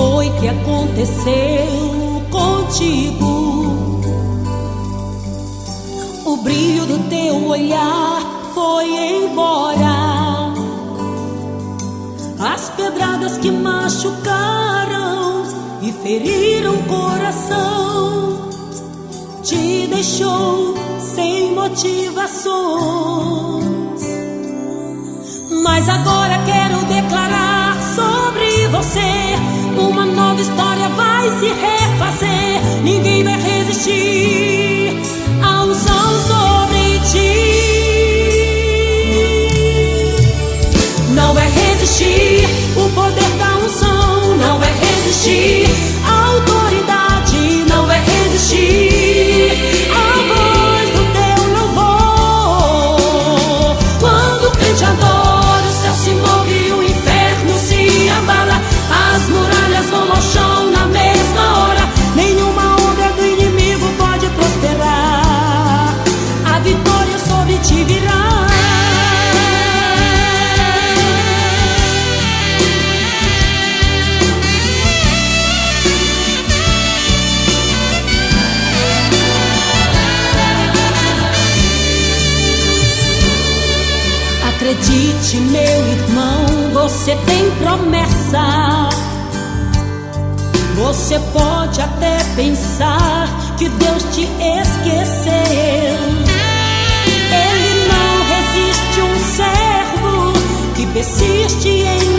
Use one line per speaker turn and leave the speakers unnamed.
foi que aconteceu contigo? O brilho do teu olhar foi embora. As pedradas que machucaram e feriram o coração te deixou sem motivações. Mas agora quero declarar sobre você: uma nova história vai se refazer. Ninguém vai resistir à unção sobre ti. Não vai resistir o poder da unção. Não vai resistir a autoridade. Não vai resistir a voz do teu louvor. Quando o crente adora, o céu se move e o inferno se abala. As muralhas vão ao chão na mesma hora. Nenhuma obra do inimigo pode prosperar. A vitória sobre ti virá. Acredite, meu irmão, você tem promessa. Você pode até pensar que Deus te esqueceu. Ele não resiste um servo que persiste em